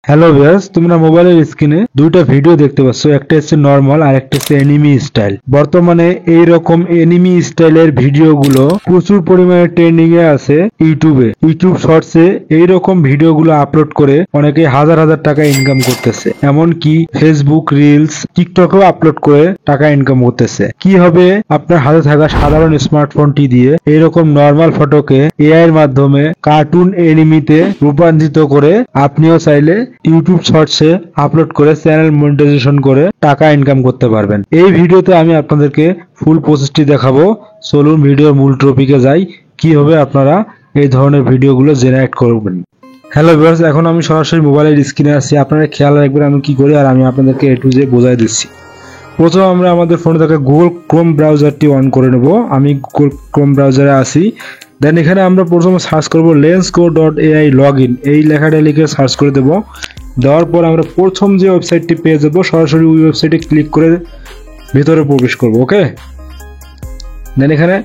Hello viewers, তোমরা মোবাইলের স্ক্রিনে দুইটা ভিডিও দেখতে পাচ্ছ। একটা হচ্ছে নরমাল আর একটা হচ্ছে এনিমি স্টাইল। বর্তমানে এই রকম এনিমি স্টাইলের ভিডিওগুলো প্রচুর পরিমাণে ট্রেন্ডিং এ আছে ইউটিউব শর্টসে। এই রকম ভিডিওগুলো আপলোড করে অনেকে হাজার হাজার টাকা ইনকাম করতেছে। এমনকি ফেসবুক রিলস, টিকটকেও আপলোড করে টাকা ইনকাম করতেছে। কি হবে, আপনার হাতে থাকা সাধারণ স্মার্টফোনটি দিয়ে এইরকম নরমাল ফটোকে এআই এর মাধ্যমে কার্টুন এনিমিতে রূপান্তরিত করে আপনিও চাইলে ইউটিউব শর্টসে আপলোড করে চ্যানেল মনিটাইজেশন করে টাকা ইনকাম করতে পারবেন। এই ভিডিওতে আমি আপনাদেরকে ফুল প্রসেসটি দেখাবো। চলুন ভিডিওর মূল টপিকে যাই, কিভাবে আপনারা এই ধরনের ভিডিওগুলো জেনারেট করবেন। হ্যালো ভিউয়ার্স, এখন আমি সরাসরি মোবাইলের স্ক্রিনে আছি। আপনারা খেয়াল রাখবেন আমি কি করি, আর আমি আপনাদেরকে এ টু জেড বোঝাই দিচ্ছি। প্রথমে আমরা আমাদের ফোনে থাকা গুগল ক্রোম ব্রাউজারটি অন করে নেব। আমি গুগল ক্রোম ব্রাউজারে আসি। দেন এখানে আমরা প্রথমে সার্চ করব lensco.ai login, এই লেখাটা লিখে সার্চ করে দেব। দেওয়ার পর আমরা প্রথম যে ওয়েবসাইটটি পেয়ে যাব, সরাসরি ওই ওয়েবসাইটে ক্লিক করে ভিতরে প্রবেশ করব। ওকে, দেন এখানে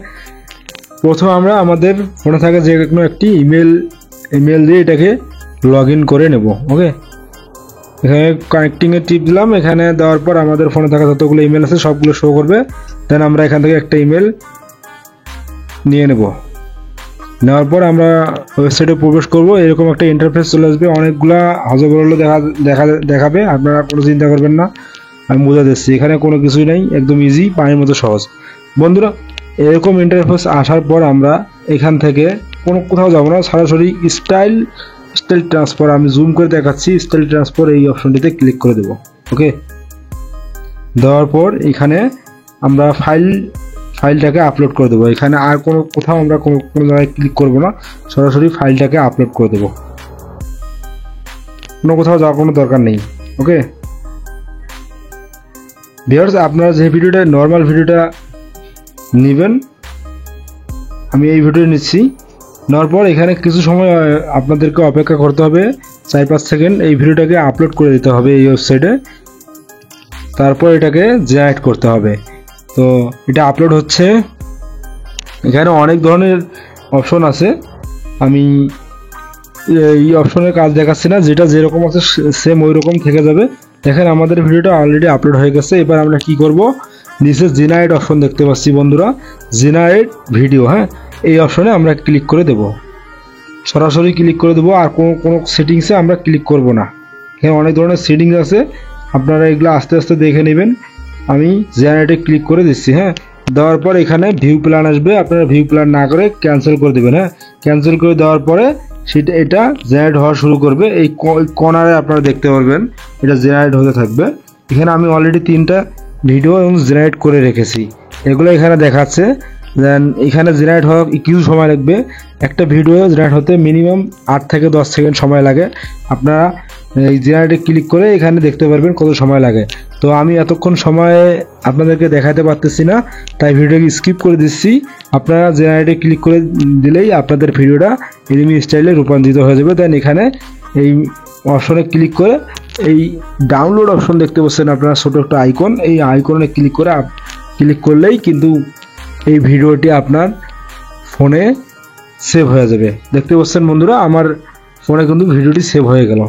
প্রথমে আমরা আমাদের ফোনে থাকা যে কোনো একটি ইমেল দিয়ে এটাকে লগ ইন করে নেব। ওকে, এখানে কানেক্টিং এ টিপ দিলাম। এখানে দেওয়ার পর আমাদের ফোনে থাকা যতগুলো ইমেল আছে সবগুলো শো করবে। দেন আমরা এখান থেকে একটা ইমেল নিয়ে নেব। নেওয়ার পর আমরা ওয়েবসাইটে প্রবেশ করব। এরকম একটা ইন্টারফেস চলে আসবে, অনেকগুলা হজবরল দেখাবে। আপনারা কোনো চিন্তা করবেন না, আমি বোঝা দিচ্ছি। এখানে কোনো কিছুই নাই, একদম ইজি, পানির মতো সহজ। বন্ধুরা, এরকম ইন্টারফেস আসার পর আমরা এখান থেকে কোথাও যাবো না, সরাসরি স্টাইল ট্রান্সফার, আমি জুম করে দেখাচ্ছি, স্টাইল ট্রান্সফার এই অপশনটিতে ক্লিক করে দেব। ওকে, দেওয়ার পর এখানে আমরা ফাইলটাকে আপলোড করে দেবো। এখানে আর কোথাও আমরা কোনো জায়গায় ক্লিক করব না, সরাসরি ফাইলটাকে আপলোড করে দেবো। কোথাও যাওয়ার কোনো দরকার নেই। ওকে ভিউয়ার্স, আপনারা যে ভিডিওটা নর্মাল ভিডিওটা নেবেন, আমি এই ভিডিও নিচ্ছি। নেওয়ার পর এখানে কিছু সময় আপনাদেরকে অপেক্ষা করতে হবে, 4-5 সেকেন্ড। এই ভিডিওটাকে আপলোড করে দিতে হবে এই ওয়েবসাইটে, তারপর এটাকে জেনারেট করতে হবে। তো এটা আপলোড হচ্ছে। এখানে অনেক ধরনের অপশন আছে, আমি এই অপশনের কাজ দেখাচ্ছি না, যেটা যেরকম আছে সেম ওই রকম থেকে যাবে। দেখেন আমাদের ভিডিওটা অলরেডি আপলোড হয়ে গেছে। এবার আমরা কি করব, নিচে জেনারেট অপশন দেখতে পাচ্ছি বন্ধুরা, জেনারেট ভিডিও। হ্যাঁ, এই অপশনে আমরা ক্লিক করে দেব, সরাসরি ক্লিক করে দেবো। আর কোনো সেটিংসে আমরা ক্লিক করব না। এখানে অনেক ধরনের সেটিংস আছে, আপনারা এগুলো আস্তে আস্তে দেখে নেবেন। আমি জেনারেটে ক্লিক করে দিচ্ছি। হ্যাঁ, দেওয়ার পর এখানে ভিউ প্ল্যান আসবে, আপনারা ভিউ প্ল্যান না করে ক্যান্সেল করে দেবেন। হ্যাঁ, ক্যান্সেল করে দেওয়ার পরে এটা জেনারেট হওয়া শুরু করবে। এই কর্নারে আপনারা দেখতে পারবেন এটা জেনারেট হতে থাকবে। এখানে আমি অলরেডি 3টা ভিডিও জেনারেট করে রেখেছি, এগুলো এখানে দেখাচ্ছে। দেন এখানে জেনারেট হওয়া কিছু সময় লাগবে। একটা ভিডিও জেনারেট হতে মিনিমাম 8 থেকে 10 সেকেন্ড সময় লাগে। আপনারা এই জেনারেটে ক্লিক করে এখানে দেখতে পারবেন কত সময় লাগে। তো আমি এতক্ষণ সময়ে আপনাদেরকে দেখাতে পারতেছি না, তাই ভিডিওকে স্কিপ করে দিচ্ছি। আপনারা জেনারেটে ক্লিক করে দিলেই আপনাদের ভিডিওটা এনিমি স্টাইলে রূপান্তরিত হয়ে যাবে। দেন এখানে এই অপশনে ক্লিক করে এই ডাউনলোড অপশন দেখতে পাচ্ছেন আপনারা, ছোট একটা আইকন, এই আইকনে ক্লিক করলেই কিন্তু এই ভিডিওটি আপনার ফোনে সেভ হয়ে যাবে। দেখতে পাচ্ছেন বন্ধুরা, আমার ফোনে কিন্তু ভিডিওটি সেভ হয়ে গেল।